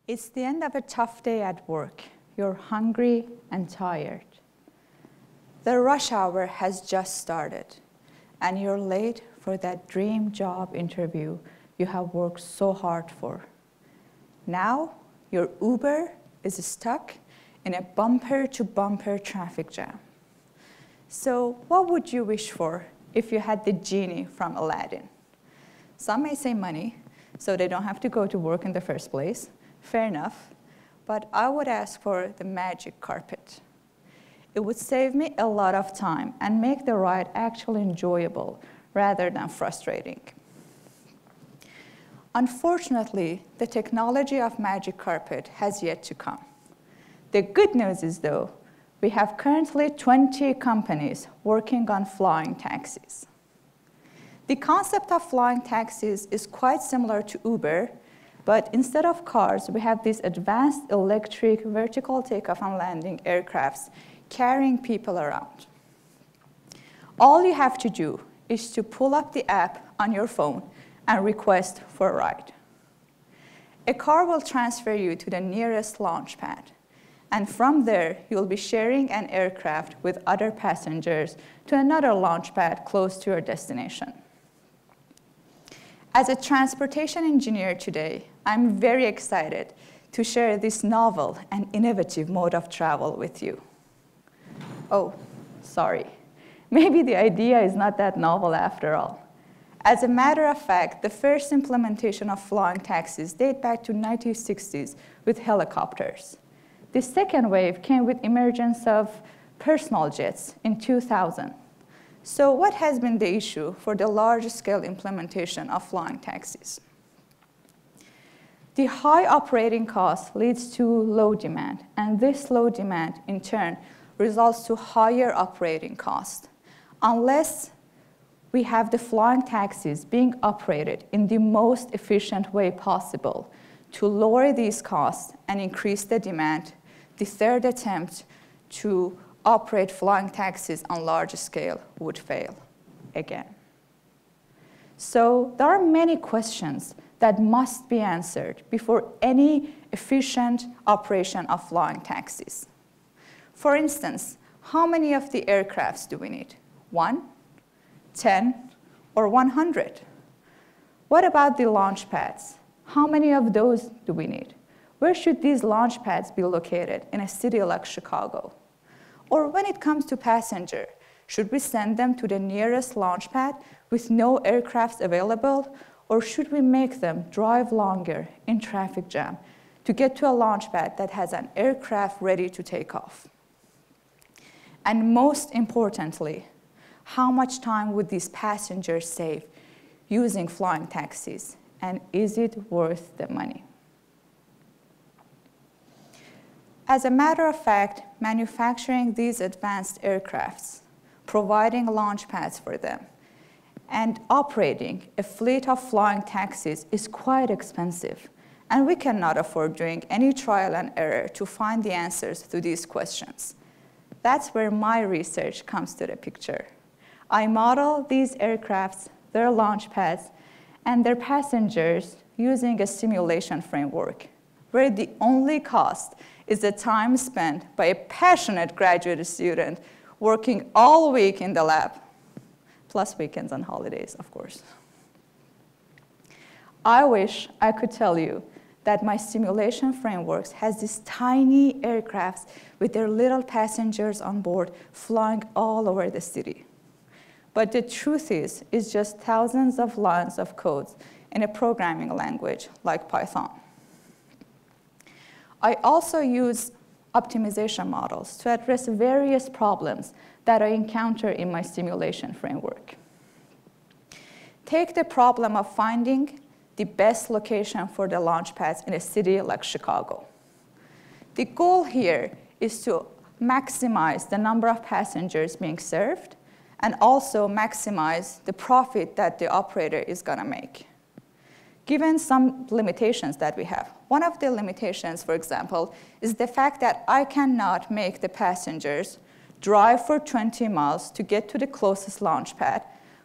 It's the end of a tough day at work. You're hungry and tired. The rush hour has just started, and you're late for that dream job interview you have worked so hard for. Now, your Uber is stuck in a bumper-to-bumper traffic jam. So what would you wish for if you had the genie from Aladdin? Some may say money, so they don't have to go to work in the first place. Fair enough. But I would ask for the magic carpet. It would save me a lot of time and make the ride actually enjoyable rather than frustrating. Unfortunately, the technology of magic carpet has yet to come. The good news is, though, we have currently 20 companies working on flying taxis. The concept of flying taxis is quite similar to Uber, but instead of cars, we have these advanced electric vertical takeoff and landing aircrafts carrying people around. All you have to do is to pull up the app on your phone and request for a ride. A car will transfer you to the nearest launchpad, and from there, you'll be sharing an aircraft with other passengers to another launchpad close to your destination. As a transportation engineer today, I'm very excited to share this novel and innovative mode of travel with you. Oh, sorry. Maybe the idea is not that novel after all. As a matter of fact, the first implementation of flying taxis date back to the 1960s with helicopters. The second wave came with emergence of personal jets in 2000. So what has been the issue for the large-scale implementation of flying taxis? The high operating cost leads to low demand, and this low demand, in turn, results to higher operating cost. Unless we have the flying taxis being operated in the most efficient way possible to lower these costs and increase the demand, the third attempt to operate flying taxis on large scale would fail again. So there are many questions that must be answered before any efficient operation of flying taxis. For instance, how many of the aircrafts do we need? 1, 10, or 100? What about the launch pads? How many of those do we need? Where should these launch pads be located in a city like Chicago? Or when it comes to passenger, should we send them to the nearest launch pad with no aircrafts available? Or should we make them drive longer in traffic jam to get to a launch pad that has an aircraft ready to take off? And most importantly, how much time would these passengers save using flying taxis? And is it worth the money? As a matter of fact, manufacturing these advanced aircrafts, providing launch pads for them, and operating a fleet of flying taxis is quite expensive, and we cannot afford doing any trial and error to find the answers to these questions. That's where my research comes to the picture. I model these aircrafts, their launch pads, and their passengers using a simulation framework, where the only cost is the time spent by a passionate graduate student working all week in the lab, plus weekends and holidays, of course. I wish I could tell you that my simulation frameworks has these tiny aircrafts with their little passengers on board flying all over the city. But the truth is, it's just thousands of lines of codes in a programming language like Python. I also use optimization models to address various problems that I encounter in my simulation framework. Take the problem of finding the best location for the launch pads in a city like Chicago. The goal here is to maximize the number of passengers being served and also maximize the profit that the operator is going to make. Given some limitations that we have, one of the limitations, for example, is the fact that I cannot make the passengers drive for 20 miles to get to the closest launch pad,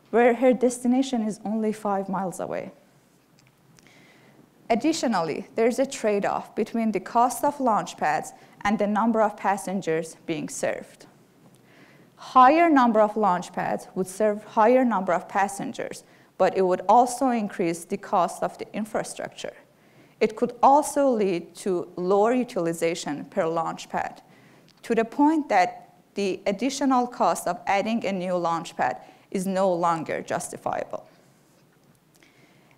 where her destination is only 5 miles away. Additionally, there's a trade-off between the cost of Launchpads and the number of passengers being served. Higher number of Launchpads would serve higher number of passengers, but it would also increase the cost of the infrastructure. It could also lead to lower utilization per Launchpad, to the point that the additional cost of adding a new Launchpad is no longer justifiable.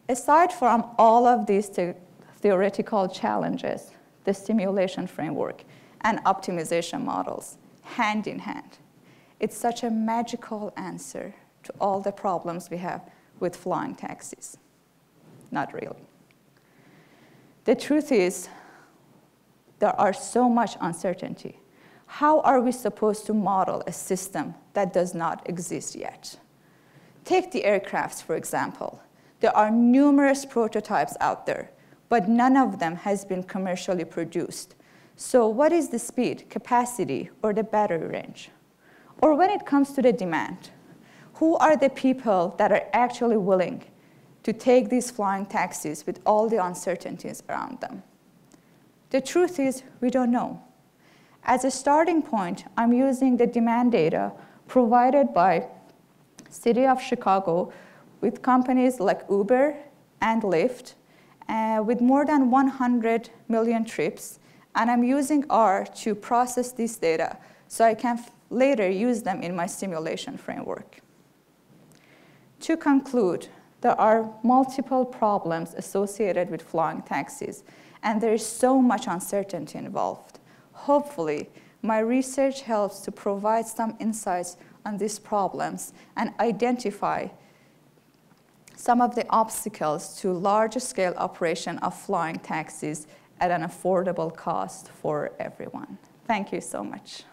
Aside from all of these theoretical challenges, the simulation framework and optimization models, hand in hand, it's such a magical answer to all the problems we have with flying taxis. Not really. The truth is, there are so much uncertainty. How are we supposed to model a system that does not exist yet? Take the aircrafts, for example. There are numerous prototypes out there, but none of them has been commercially produced. So what is the speed, capacity, or the battery range? Or when it comes to the demand, who are the people that are actually willing to take these flying taxis with all the uncertainties around them? The truth is, we don't know. As a starting point, I'm using the demand data provided by City of Chicago with companies like Uber and Lyft, with more than 100 million trips, and I'm using R to process this data so I can later use them in my simulation framework. To conclude, there are multiple problems associated with flying taxis, and there is so much uncertainty involved. Hopefully, my research helps to provide some insights on these problems and identify some of the obstacles to large-scale operation of flying taxis at an affordable cost for everyone. Thank you so much.